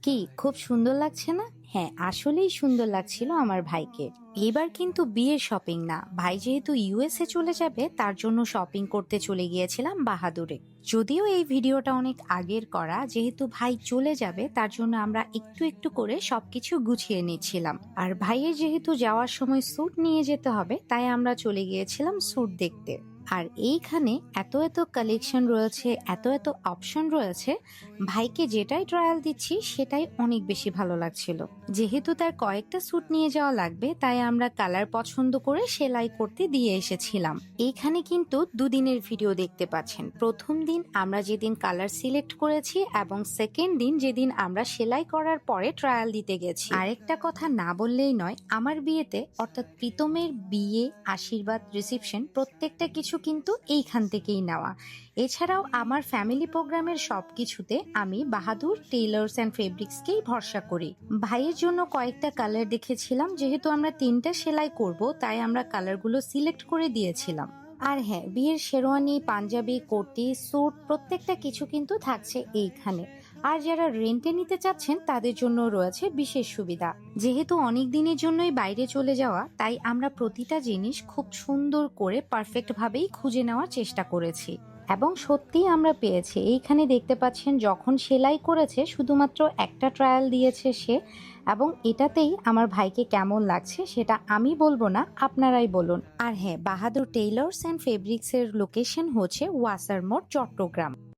কি খুব সুন্দর লাগছে না? হ্যাঁ, আসলেই সুন্দর লাগছিল আমার ভাইকে। এবার কিন্তু বিয়ের শপিং না, ভাই যেহেতু ইউএসএ চলে যাবে তার জন্য শপিং করতে চলে গিয়েছিলাম বাহাদুরে। যদিও এই ভিডিওটা অনেক আগের করা, যেহেতু ভাই চলে যাবে তার জন্য আমরা একটু একটু করে সবকিছু গুছিয়ে নিচ্ছিলাম। আর ভাইয়ের যেহেতু যাওয়ার সময় স্যুট নিয়ে যেতে হবে, তাই আমরা চলে গিয়েছিলাম স্যুট দেখতে। আর এইখানে এত এত কালেকশন রয়েছে, এত এত অপশন রয়েছে, ভাইকে যেটাই ট্রায়াল দিচ্ছি সেটাই অনেক বেশি ভালো লাগছিল। যেহেতু তার কয়েকটা স্যুট নিয়ে যাওয়া লাগবে, তাই আমরা কালার পছন্দ করে সেলাই করতে দিয়ে এসেছিলাম। এইখানে কিন্তু দুদিনের ভিডিও দেখতে পাচ্ছেন। প্রথম দিন আমরা যেদিন কালার সিলেক্ট করেছি এবং সেকেন্ড দিন যেদিন আমরা সেলাই করার পরে ট্রায়াল দিতে গেছি। আরেকটা কথা না বললেই নয়, আমার বিয়েতে অর্থাৎ প্রীতমের বিয়ে, আশীর্বাদ, রিসেপশন প্রত্যেকটা কিছু কিন্তু এইখান থেকেই নেওয়া। এছাড়াও আমার ফ্যামিলি প্রোগ্রামের সবকিছুতে আমি বাহাদুর টেইলার্স অ্যান্ড ফেব্রিক্সকেই ভরসা করি। ভাইয়ের জন্য কয়েকটা কালার দেখেছিলাম, যেহেতু আমরা 3টা সেলাই করব তাই আমরা কালারগুলো সিলেক্ট করে দিয়েছিলাম। আর হ্যাঁ, বিয়ের শেরওয়ানি, পাঞ্জাবি, কোটি, স্যুট প্রত্যেকটা কিছু কিন্তু থাকছে এইখানে। আর যারা রেন্টে নিতে চাচ্ছেন তাদের জন্য রয়েছে বিশেষ সুবিধা। যেহেতু অনেক দিনের জন্যই বাইরে চলে যাওয়া, তাই আমরা প্রতিটা জিনিস খুব সুন্দর করে পারফেক্ট ভাবেই খুঁজে নেওয়ার চেষ্টা করেছি এবং সত্যি আমরা পেয়েছি। এইখানে দেখতে পাচ্ছেন যখন সেলাই করেছে শুধুমাত্র একটা ট্রায়াল দিয়েছে সে, এবং এটাতেই আমার ভাইকে কেমন লাগছে সেটা আমি বলবো না, আপনারাই বলুন। আর হ্যাঁ, বাহাদুর টেইলার্স অ্যান্ড ফেব্রিক্সের লোকেশন হচ্ছে ওয়াসার মোড়, চট্টগ্রাম।